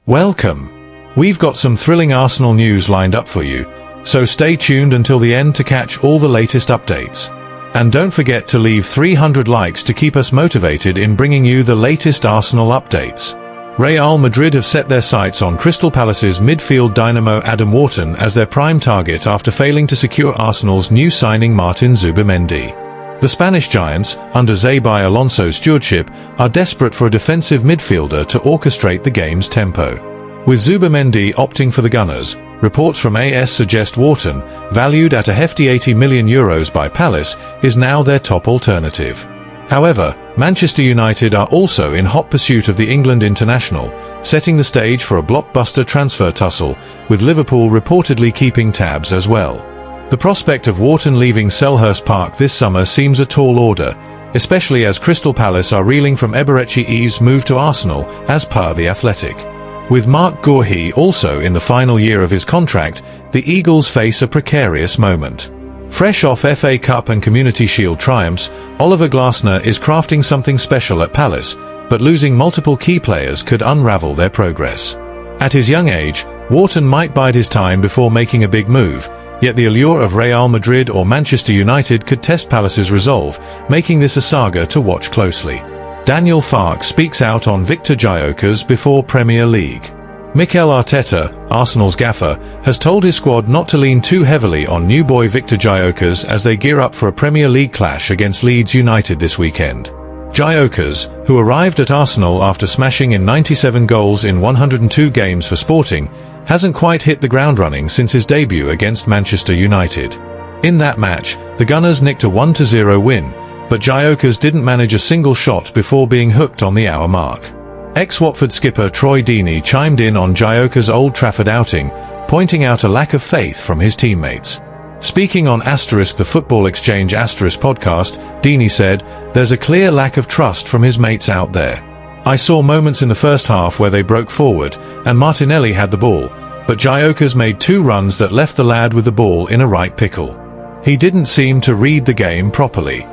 Welcome. We've got some thrilling Arsenal news lined up for you, so stay tuned until the end to catch all the latest updates. And don't forget to leave 300 likes to keep us motivated in bringing you the latest Arsenal updates. Real Madrid have set their sights on Crystal Palace's midfield dynamo Adam Wharton as their prime target after failing to secure Arsenal's new signing Martin Zubimendi. The Spanish giants, under Xabi Alonso's stewardship, are desperate for a defensive midfielder to orchestrate the game's tempo. With Zubimendi opting for the Gunners, reports from AS suggest Wharton, valued at a hefty €80 million by Palace, is now their top alternative. However, Manchester United are also in hot pursuit of the England international, setting the stage for a blockbuster transfer tussle, with Liverpool reportedly keeping tabs as well. The prospect of Wharton leaving Selhurst Park this summer seems a tall order, especially as Crystal Palace are reeling from Eberechi's move to Arsenal, as per The Athletic. With Marc Guéhi also in the final year of his contract, the Eagles face a precarious moment. Fresh off FA Cup and Community Shield triumphs, Oliver Glasner is crafting something special at Palace, but losing multiple key players could unravel their progress. At his young age, Wharton might bide his time before making a big move, yet the allure of Real Madrid or Manchester United could test Palace's resolve, making this a saga to watch closely. Daniel Farke speaks out on Victor Gyokeres before Premier League. Mikel Arteta, Arsenal's gaffer, has told his squad not to lean too heavily on new boy Victor Gyokeres as they gear up for a Premier League clash against Leeds United this weekend. Gyokeres, who arrived at Arsenal after smashing in 97 goals in 102 games for Sporting, hasn't quite hit the ground running since his debut against Manchester United. In that match, the Gunners nicked a 1-0 win, but Gyokeres didn't manage a single shot before being hooked on the hour mark. Ex-Watford skipper Troy Deeney chimed in on Gyokeres' Old Trafford outing, pointing out a lack of faith from his teammates. Speaking on the Football Exchange podcast, Deeney said, "There's a clear lack of trust from his mates out there. I saw moments in the first half where they broke forward, and Martinelli had the ball, but Gyokeres made 2 runs that left the lad with the ball in a right pickle. He didn't seem to read the game properly."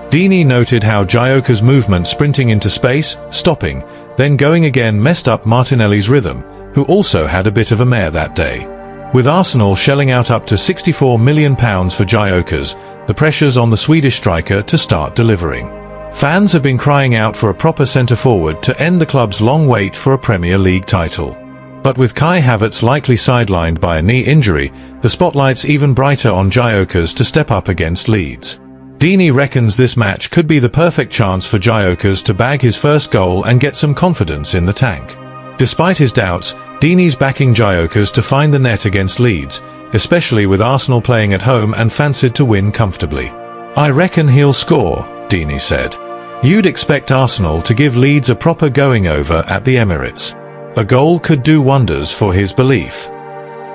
Deeney noted how Gyokeres' movement sprinting into space, stopping, then going again messed up Martinelli's rhythm, who also had a bit of a mare that day. With Arsenal shelling out up to £64 million for Gyokeres, the pressure's on the Swedish striker to start delivering. Fans have been crying out for a proper centre-forward to end the club's long wait for a Premier League title. But with Kai Havertz likely sidelined by a knee injury, the spotlight's even brighter on Gyokeres to step up against Leeds. Deeney reckons this match could be the perfect chance for Gyokeres to bag his first goal and get some confidence in the tank. Despite his doubts, Deeney's backing Gyokeres to find the net against Leeds, especially with Arsenal playing at home and fancied to win comfortably. "I reckon he'll score," Deeney said. "You'd expect Arsenal to give Leeds a proper going-over at the Emirates. A goal could do wonders for his belief."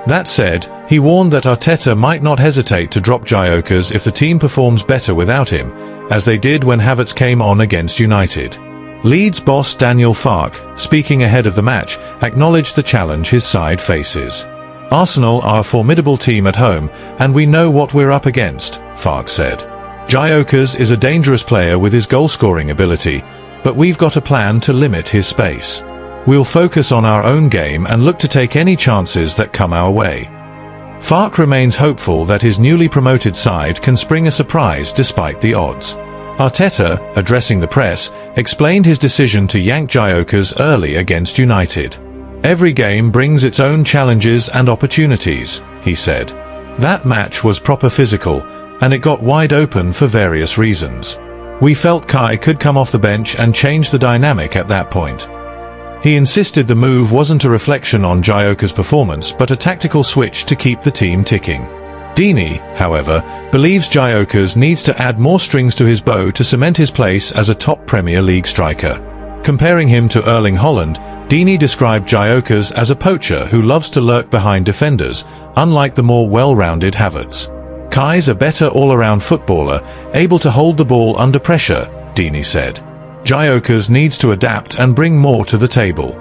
That said, he warned that Arteta might not hesitate to drop Gyokeres if the team performs better without him, as they did when Havertz came on against United. Leeds boss Daniel Farke, speaking ahead of the match, acknowledged the challenge his side faces. "Arsenal are a formidable team at home, and we know what we're up against," Farke said. "Gyokeres is a dangerous player with his goal-scoring ability, but we've got a plan to limit his space. We'll focus on our own game and look to take any chances that come our way." Farke remains hopeful that his newly promoted side can spring a surprise despite the odds. Arteta, addressing the press, explained his decision to yank Gyokeres early against United. "Every game brings its own challenges and opportunities," he said. "That match was proper physical, and it got wide open for various reasons. We felt Kai could come off the bench and change the dynamic at that point." He insisted the move wasn't a reflection on Gyokeres' performance but a tactical switch to keep the team ticking. Deeney, however, believes Gyokeres needs to add more strings to his bow to cement his place as a top Premier League striker. Comparing him to Erling Haaland, Deeney described Gyokeres as a poacher who loves to lurk behind defenders, unlike the more well-rounded Havertz. "Kai's a better all-around footballer, able to hold the ball under pressure," Deeney said. "Gyokeres needs to adapt and bring more to the table."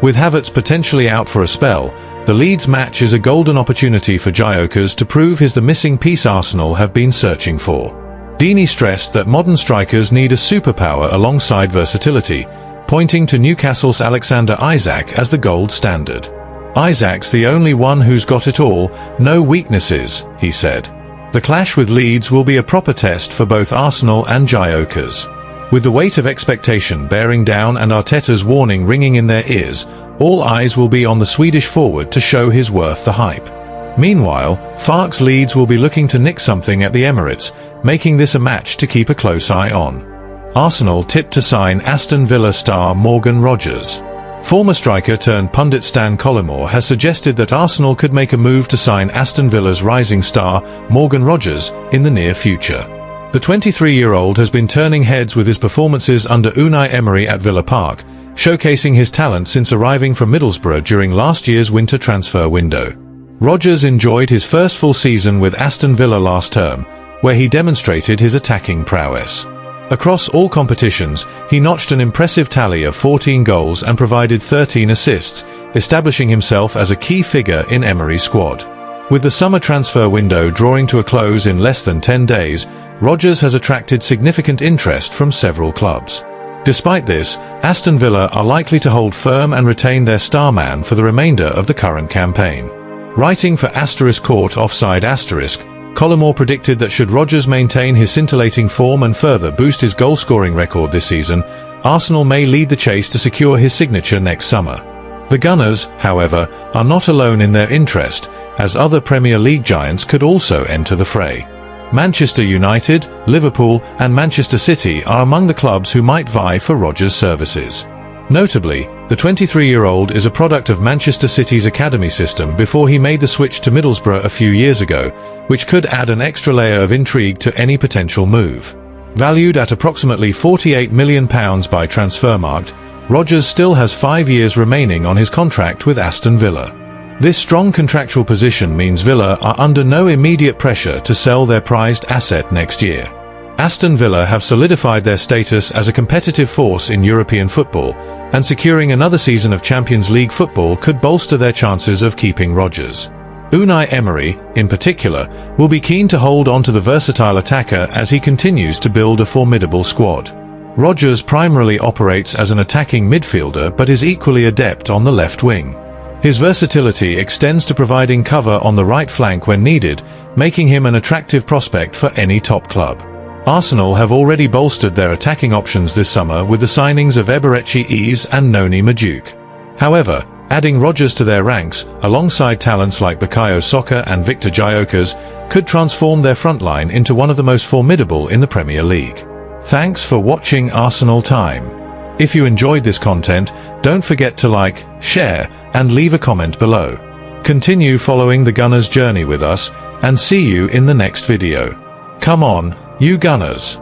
With Havertz potentially out for a spell, the Leeds match is a golden opportunity for Gyokeres to prove he's the missing piece Arsenal have been searching for. Deeney stressed that modern strikers need a superpower alongside versatility, pointing to Newcastle's Alexander Isak as the gold standard. "Isak's the only one who's got it all, no weaknesses," he said. The clash with Leeds will be a proper test for both Arsenal and Gyokeres. With the weight of expectation bearing down and Arteta's warning ringing in their ears, all eyes will be on the Swedish forward to show his worth the hype. Meanwhile, Farke's Leeds will be looking to nick something at the Emirates, making this a match to keep a close eye on. Arsenal tipped to sign Aston Villa star Morgan Rogers. Former striker turned pundit Stan Collymore has suggested that Arsenal could make a move to sign Aston Villa's rising star, Morgan Rogers, in the near future. The 23-year-old has been turning heads with his performances under Unai Emery at Villa Park, showcasing his talent since arriving from Middlesbrough during last year's winter transfer window. Rogers enjoyed his first full season with Aston Villa last term, where he demonstrated his attacking prowess. Across all competitions, he notched an impressive tally of 14 goals and provided 13 assists, establishing himself as a key figure in Emery's squad. With the summer transfer window drawing to a close in less than 10 days, Rogers has attracted significant interest from several clubs. Despite this, Aston Villa are likely to hold firm and retain their star man for the remainder of the current campaign. Writing for *Court Offside*, Collymore predicted that should Rogers maintain his scintillating form and further boost his goal-scoring record this season, Arsenal may lead the chase to secure his signature next summer. The Gunners, however, are not alone in their interest, as other Premier League giants could also enter the fray. Manchester United, Liverpool, and Manchester City are among the clubs who might vie for Rogers' services. Notably, the 23-year-old is a product of Manchester City's academy system before he made the switch to Middlesbrough a few years ago, which could add an extra layer of intrigue to any potential move. Valued at approximately £48 million by Transfermarkt, Rogers still has 5 years remaining on his contract with Aston Villa. This strong contractual position means Villa are under no immediate pressure to sell their prized asset next year. Aston Villa have solidified their status as a competitive force in European football, and securing another season of Champions League football could bolster their chances of keeping Rogers. Unai Emery, in particular, will be keen to hold on to the versatile attacker as he continues to build a formidable squad. Rogers primarily operates as an attacking midfielder but is equally adept on the left wing. His versatility extends to providing cover on the right flank when needed, making him an attractive prospect for any top club. Arsenal have already bolstered their attacking options this summer with the signings of Eberechi Eze and Noni Madueke. However, adding Rogers to their ranks, alongside talents like Bukayo Saka and Victor Gyokeres, could transform their frontline into one of the most formidable in the Premier League. Thanks for watching Arsenal Time. If you enjoyed this content, don't forget to like, share, and leave a comment below. Continue following the Gunners' journey with us, and see you in the next video. Come on, you Gunners!